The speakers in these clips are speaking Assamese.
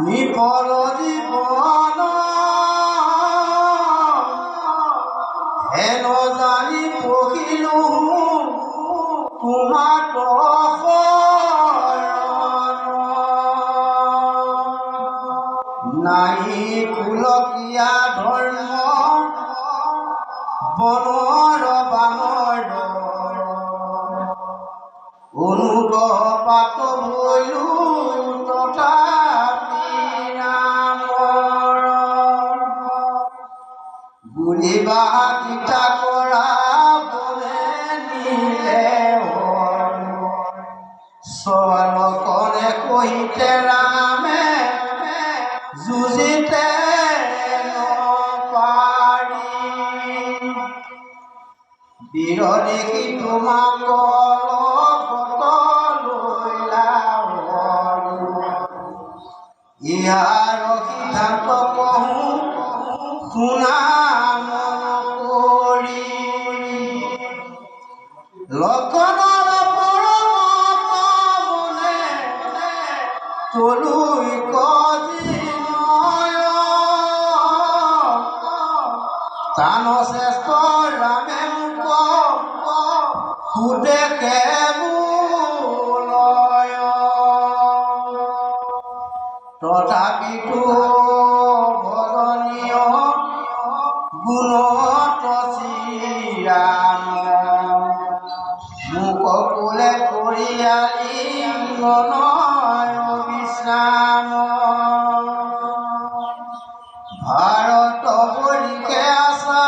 নিপল জীবন হেন জানি পহিলো তোমাক নাই কুলকীয়া ধৰ্ম বনৰ বানৰ অনুগপাত হইলো তথাপি নামৰ বুলিবা কিতা কৰা বনে নিলে চলকনে কহিতে ৰামে যুঁজিতে নপাৰি বীৰ দেখি তোমাক ইয়াৰ সিদ্ধান্ত কহো শুনা কৰি লক্ষণৰ পৰমে তলুই কজি নয় তান শ্ৰেষ্ঠ ৰামে মোক সুদে তথাপিতো ভজনীয় গুণত শ্ৰীৰাম মোক কোলে কৰিয়ালি নয় বিশ্ৰাম ভাৰত বৰিকে আছা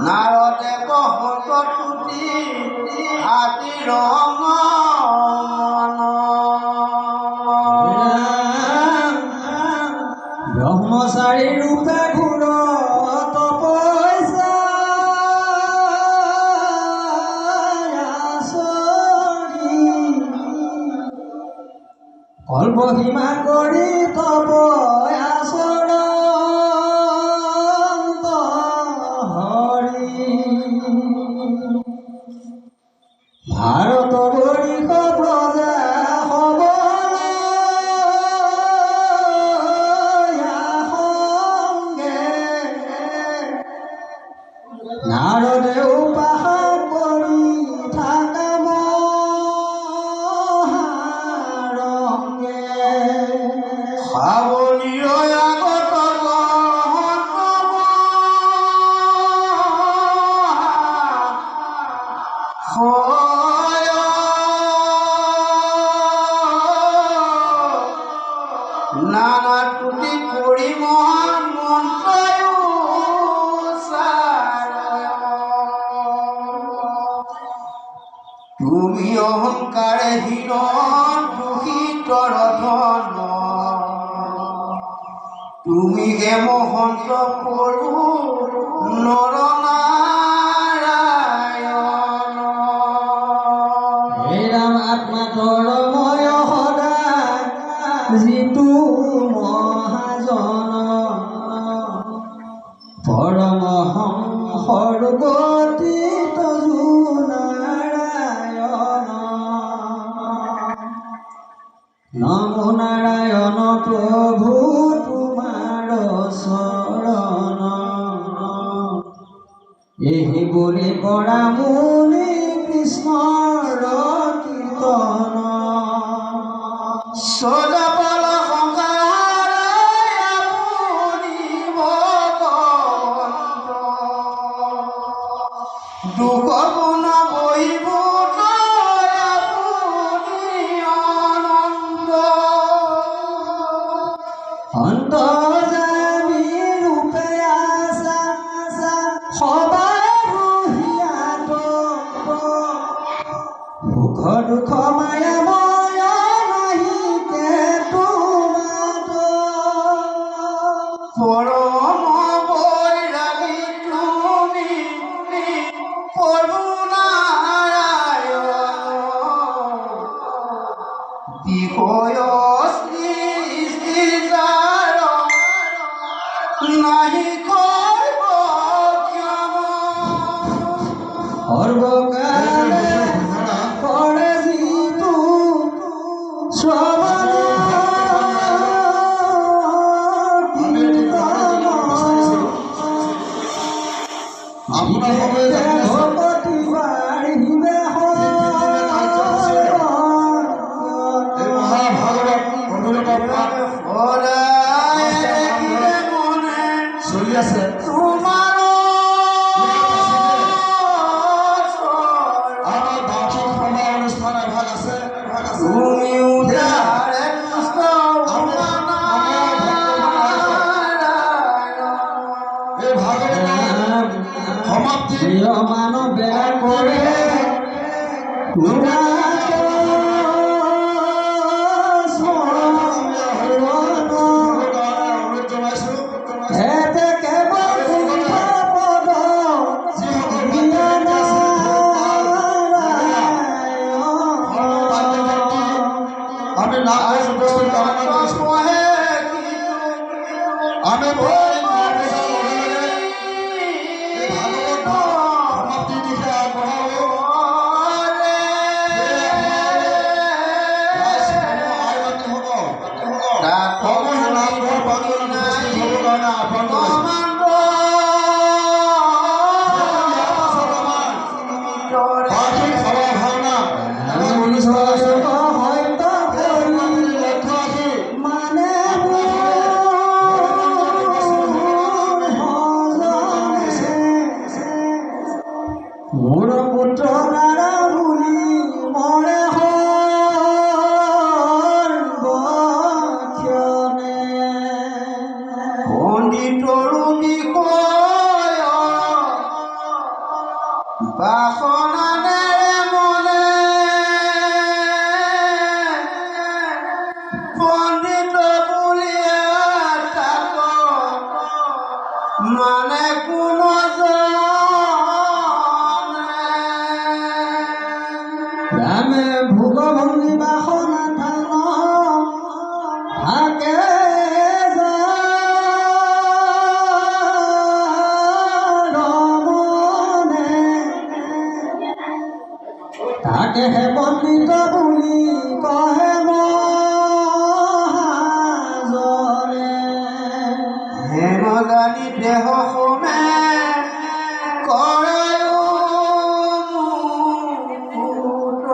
নাৰদে কহত তুতি আদি ৰঙ ব্ৰহ্মচাৰী ৰূপে ঘূৰ তপস্যা কল্পসীমা কৰি তপ ভাৰত বৰিষ প্ৰজা সংগে নাৰদে উপাসন কৰি থাকা মহাৰংগে সাৱলীয় আগত নানা তুতি কৰি মহান মন্ত্ৰয়ো তুমি অহংকাৰে হীন দূষিত ধন তুমি হে মহন্ত পৰু নৰনাৰায়ণ হে ৰাম আত্মা ধৰ্ময় সদায় যিটো মহাজন পৰমহংসৰ গতি তজু নাৰায়ণ নমো নাৰায়ণ প্ৰভু তোমাৰ চৰণ এই বুলি কৰা মুনি কৃষ্ণৰ কীৰ্তন সদাবল সংসাৰ আপুনি ভগৱন্ত দুখ গুণ বহিব আপুনি অনন্ত অন্তৰ্যামী ৰূপে আছা সবাই বিষয় সৃষ্টি যাৰ নাহি কৰিব ক্ষম সৰ্বকালে কৰে যিটো শ্ৰৱণ ভকতি বাঢ়িবে সদায় দেখিলে মনে চলি আছে তোমাৰ আমাৰ বাৰ্ষিক সভা অনুষ্ঠান এভাগ আছে তুমিও তাৰে পুষ্ট এই ভাগৱতৰ সমাপ্তি প্ৰিয় মানৱ বেয়া কৰে অনুৰোধ জনাইছো এতে কেৱল পদ আমি নাম উপস্থিত কামনা কৰিছো আমি সমাপ্তিৰ দিশে আগবঢ়াও বাৰ্ষিক সভা ভাওনা মোৰ পুত্ৰ দ্বাৰা বুলি মৰে সৰ্বক্ষণে পণ্ডিতৰো বিষয় বাসনানেৰে মনে পণ্ডিত বুলিয়ে তাক মানে কোনো ৰামে ভোগ ভংগী বাসনা থান থাকে ৰমনে তাকেহে পণ্ডিত বুলি কহে মহাজনে হেন জানি দেহ সমে কৰায়ো পুত্ৰ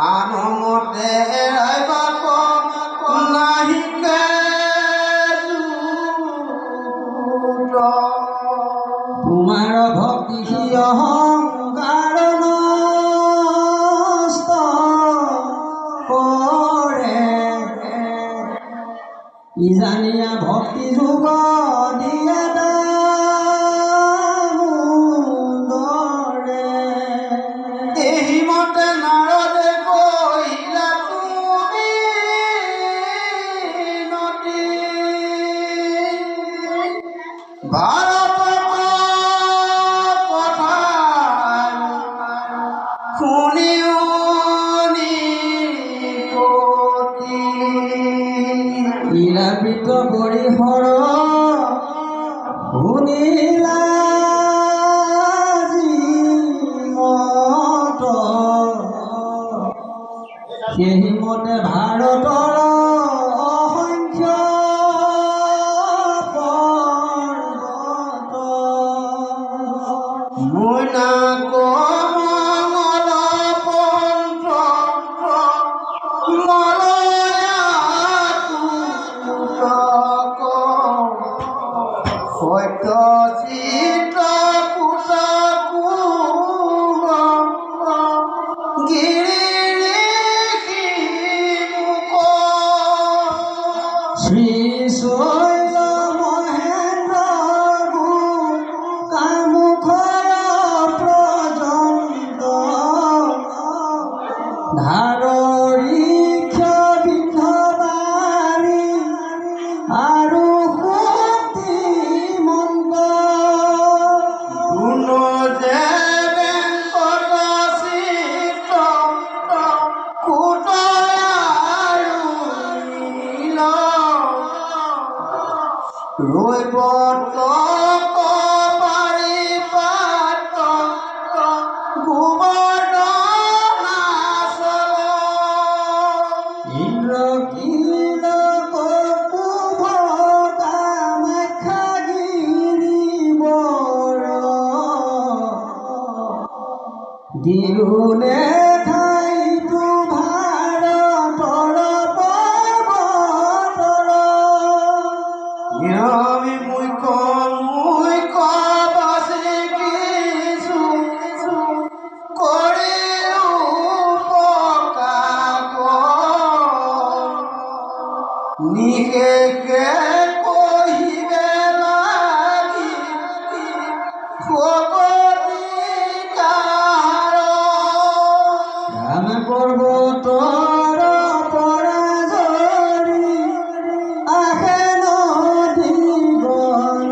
আনমতে এৰাইবাক নাহিকে তোমাৰ ভক্তি সি অহংকাৰ নষ্ট কৰে ইজানিয়া ভক্তি যোগ দিয়া দামোদৰে এই মতে নাৰদে কহিলা তুমি নদী ভাৰত কথা শুনিও নিপতি ইলাপিত পৰিসৰ শুনিলা মত সেই মতে ভাৰতৰ অসংখ্য পৰ্বত মইনা কমল পন্থ মলয়া কুটক সত্য চিত কুটকু গিৰি শ্ৰী শৈল মহেন্দ্ৰ কামুখৰ পৰ্যন্ত ধাৰৰিক্ষ বিন্ধবাৰী আৰু শক্তি মন্ত গুণ যে বেংকট চিত ইন্দ্ৰ কিল কপু কামাখ্যা গিৰিবৰ দিৰুলে ঠাইটো ভাৰতৰ পৰ্বতৰ আমি মুখ্য বাচি কিছু কৰি উপকাৰ নিশেষে কহিবে লাগি ৰাম পৰ্বতৰ পৰা জৰি আহে নদী বন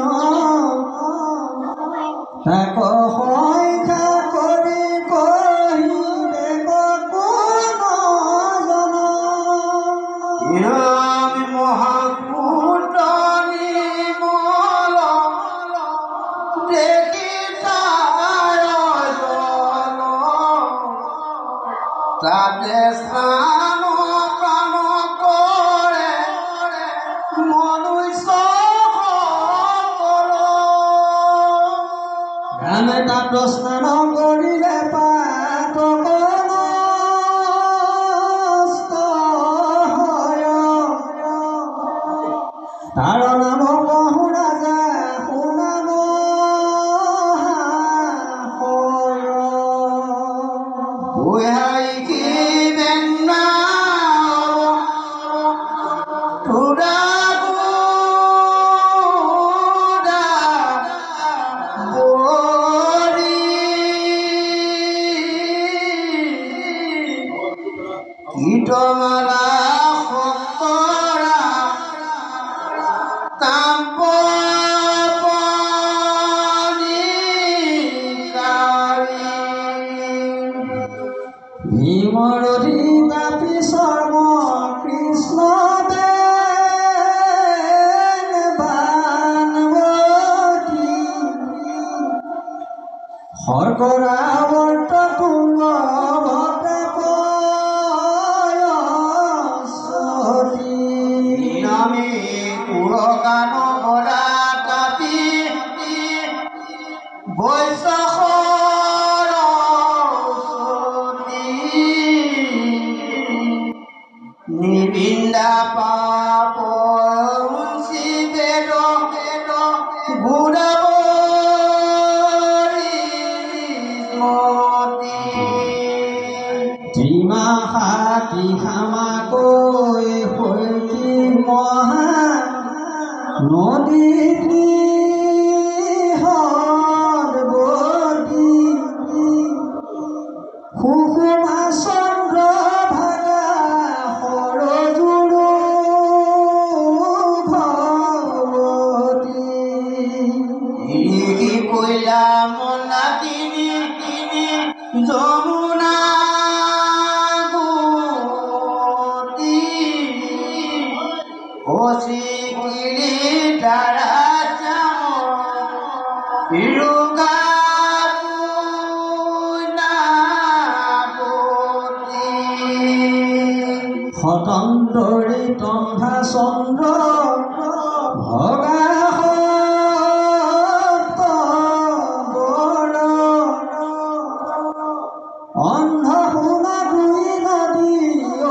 তাক সংখ্যা কৰি কহিবে কোন জন আমি মহাপুত নিমল দেখি তাতে স্নান প্ৰাণ কৰে মনুষ্য ৰামে তাত স্নান কৰিলে পাতক নষ্ট হয় তাৰ নাম কহু ৰাজা শুনাব বুঢ়াই কি বেংনা থোৰা কীটমালা সতৰা তাম্প ভীমৰ অধিতাপি চৰ্ম কৃষ্ণ বানৱতী শৰ্কৰা বৰ্ত তুংগ নামে পুৰকান বৰা কাপি বৈশ্য নিবিন্দা পাপ বেদ ঘূৰাব ত্ৰিমাহাতি খামাকৈ হৈকি মহা নদী সুকুমা চন্দ্ৰ ভাগা সৰজুৰু ভগৱতী কইলা মনা তিনি যমুনা গতি অচি কিলি দ্বাৰা বিৰুগা সতন্তৰী তম্ভা চন্দ্ৰ ভগা অন্ধ শুনা দুই নদী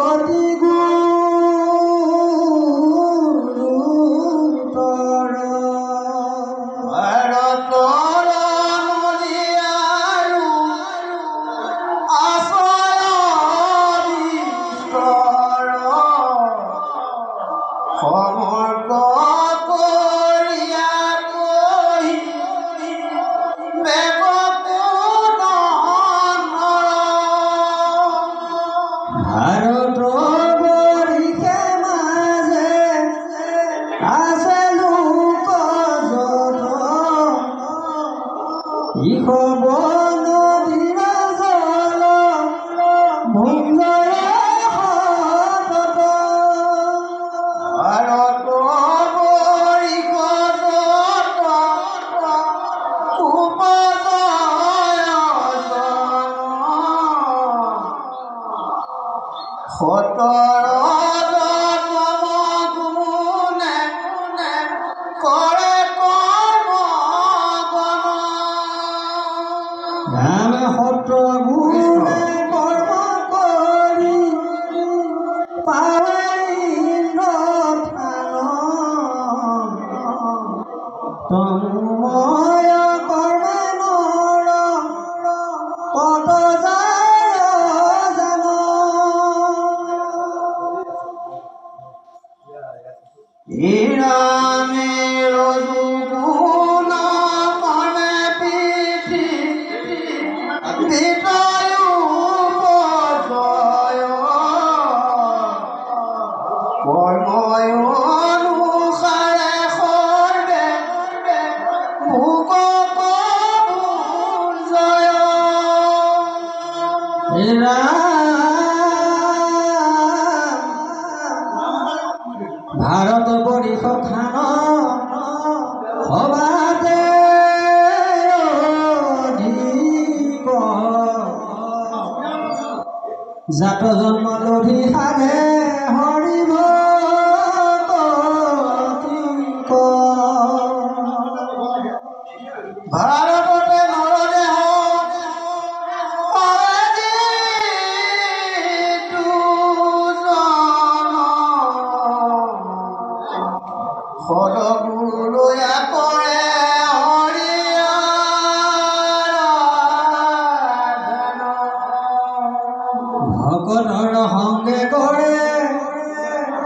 অতি গুৰুতৰ ভাৰতৰ নদী আৰু আচল বিস্তৰ সমৰ্প কৰি সতৰ জনম গুণে কৰে কৰ্ম গণ। নাম সত্ৰ গুণে কৰ্ম কৰি পাৱে ইন্দ্ৰ থান। তমোময় কৰ্মে নৰ কত যায় জান। ইৰামে ৰজুগুণ কৰ্মে পৃথি বিতয়ু পজয় কৰ্ময় অনুসাৰে সৰ্বে ভোগ কবুল জয়। ভাৰত বৰিষ খান সবাতে অধিক। জাত জন্ম লধি সাধে হৰি ভকতিক। ভাৰততে নৰদেহ পাৱে যিটো জন। সদগুৰুয়া কৰে হৰিয়াৰাধন। ভকতৰ সংগে কৰে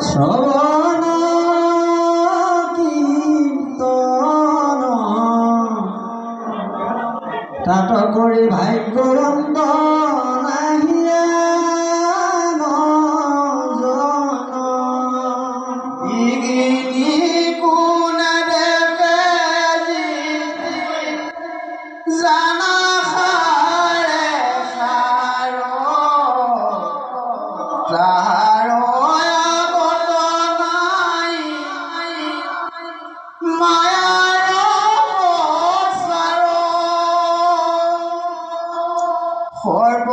শ্ৰৱণ কীৰ্তন। তাত কৰি ভাগ্যৱন্ত নাহিয়া নজন। ইগিনি কোন দেখে যি জানা সাৰে সাৰ। তাহাৰ আগত নাই মায়াৰ প্ৰচাৰ।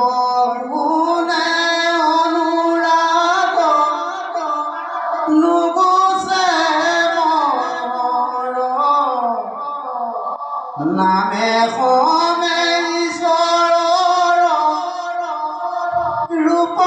সৰ্বগুণে অনুৰাগ নুগুচে মনৰ। নামে সমে ঈশ্বৰৰ ৰূপ